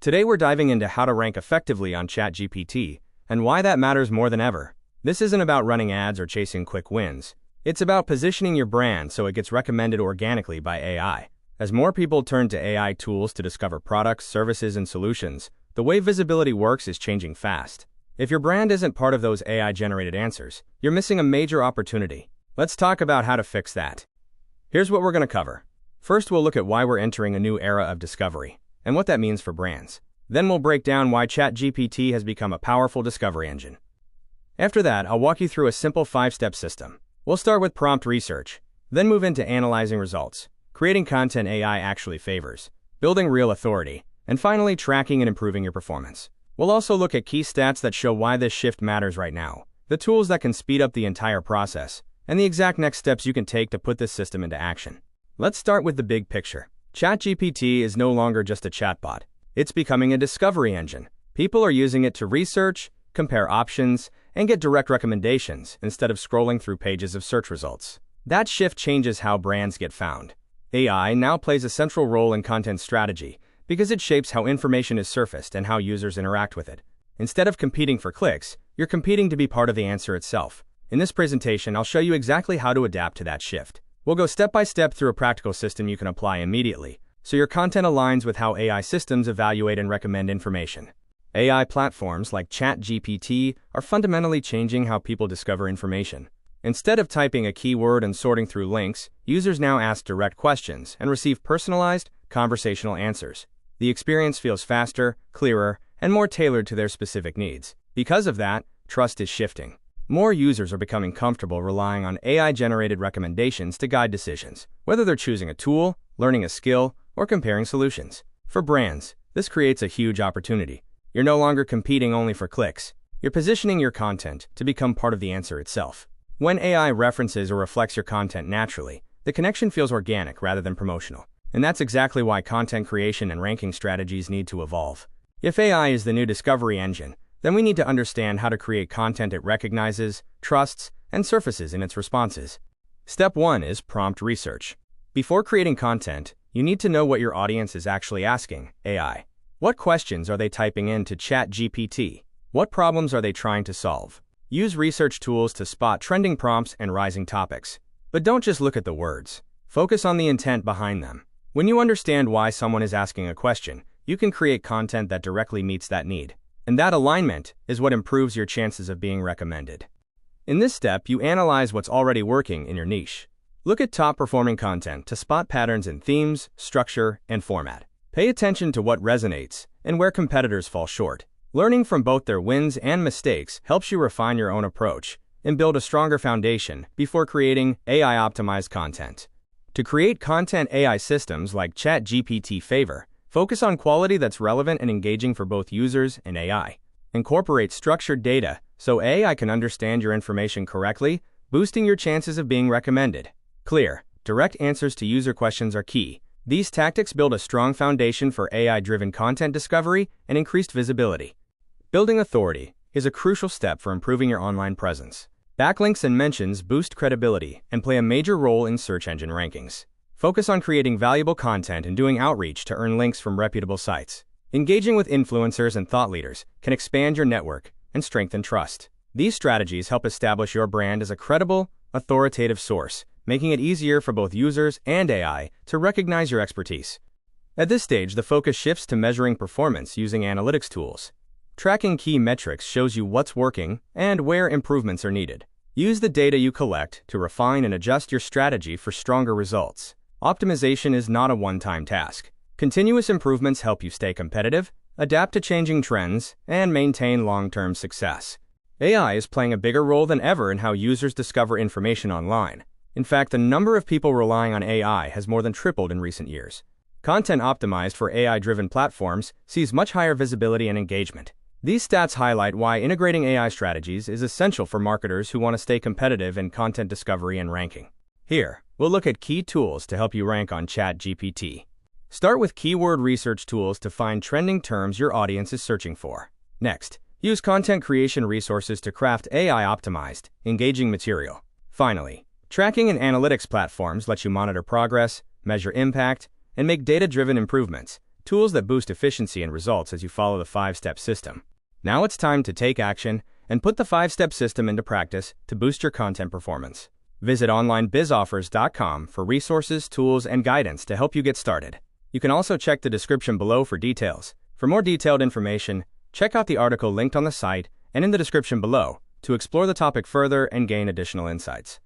Today we're diving into how to rank effectively on ChatGPT and why that matters more than ever. This isn't about running ads or chasing quick wins. It's about positioning your brand so it gets recommended organically by AI. As more people turn to AI tools to discover products, services, and solutions, the way visibility works is changing fast. If your brand isn't part of those AI-generated answers, you're missing a major opportunity. Let's talk about how to fix that. Here's what we're going to cover. First, we'll look at why we're entering a new era of discovery and what that means for brands. Then we'll break down why ChatGPT has become a powerful discovery engine. After that, I'll walk you through a simple 5-step system. We'll start with prompt research, then move into analyzing results, creating content AI actually favors, building real authority, and finally tracking and improving your performance. We'll also look at key stats that show why this shift matters right now, the tools that can speed up the entire process, and the exact next steps you can take to put this system into action. Let's start with the big picture. ChatGPT is no longer just a chatbot. It's becoming a discovery engine. People are using it to research, compare options, and get direct recommendations instead of scrolling through pages of search results. That shift changes how brands get found. AI now plays a central role in content strategy because it shapes how information is surfaced and how users interact with it. Instead of competing for clicks, you're competing to be part of the answer itself. In this presentation, I'll show you exactly how to adapt to that shift. We'll go step by step through a practical system you can apply immediately, so your content aligns with how AI systems evaluate and recommend information. AI platforms like ChatGPT are fundamentally changing how people discover information. Instead of typing a keyword and sorting through links, users now ask direct questions and receive personalized, conversational answers. The experience feels faster, clearer, and more tailored to their specific needs. Because of that, trust is shifting. More users are becoming comfortable relying on AI-generated recommendations to guide decisions, whether they're choosing a tool, learning a skill, or comparing solutions. For brands, this creates a huge opportunity. You're no longer competing only for clicks. You're positioning your content to become part of the answer itself. When AI references or reflects your content naturally, the connection feels organic rather than promotional. And that's exactly why content creation and ranking strategies need to evolve. If AI is the new discovery engine, then we need to understand how to create content it recognizes, trusts, and surfaces in its responses. Step 1 is prompt research. Before creating content, you need to know what your audience is actually asking AI. What questions are they typing into ChatGPT? What problems are they trying to solve? Use research tools to spot trending prompts and rising topics. But don't just look at the words. Focus on the intent behind them. When you understand why someone is asking a question, you can create content that directly meets that need. And that alignment is what improves your chances of being recommended. In this step, you analyze what's already working in your niche. Look at top-performing content to spot patterns in themes, structure, and format. Pay attention to what resonates and where competitors fall short. Learning from both their wins and mistakes helps you refine your own approach and build a stronger foundation before creating AI-optimized content. To create content AI systems like ChatGPT favor, focus on quality that's relevant and engaging for both users and AI. Incorporate structured data so AI can understand your information correctly, boosting your chances of being recommended. Clear, direct answers to user questions are key. These tactics build a strong foundation for AI-driven content discovery and increased visibility. Building authority is a crucial step for improving your online presence. Backlinks and mentions boost credibility and play a major role in search engine rankings. Focus on creating valuable content and doing outreach to earn links from reputable sites. Engaging with influencers and thought leaders can expand your network and strengthen trust. These strategies help establish your brand as a credible, authoritative source, making it easier for both users and AI to recognize your expertise. At this stage, the focus shifts to measuring performance using analytics tools. Tracking key metrics shows you what's working and where improvements are needed. Use the data you collect to refine and adjust your strategy for stronger results. Optimization is not a one-time task. Continuous improvements help you stay competitive, adapt to changing trends, and maintain long-term success. AI is playing a bigger role than ever in how users discover information online. In fact, the number of people relying on AI has more than tripled in recent years. Content optimized for AI-driven platforms sees much higher visibility and engagement. These stats highlight why integrating AI strategies is essential for marketers who want to stay competitive in content discovery and ranking. Here, we'll look at key tools to help you rank on ChatGPT. Start with keyword research tools to find trending terms your audience is searching for. Next, use content creation resources to craft AI-optimized, engaging material. Finally, tracking and analytics platforms let you monitor progress, measure impact, and make data-driven improvements, tools that boost efficiency and results as you follow the 5-step system. Now it's time to take action and put the 5-step system into practice to boost your content performance. Visit onlinebizoffers.com for resources, tools, and guidance to help you get started. You can also check the description below for details. For more detailed information, check out the article linked on the site and in the description below to explore the topic further and gain additional insights.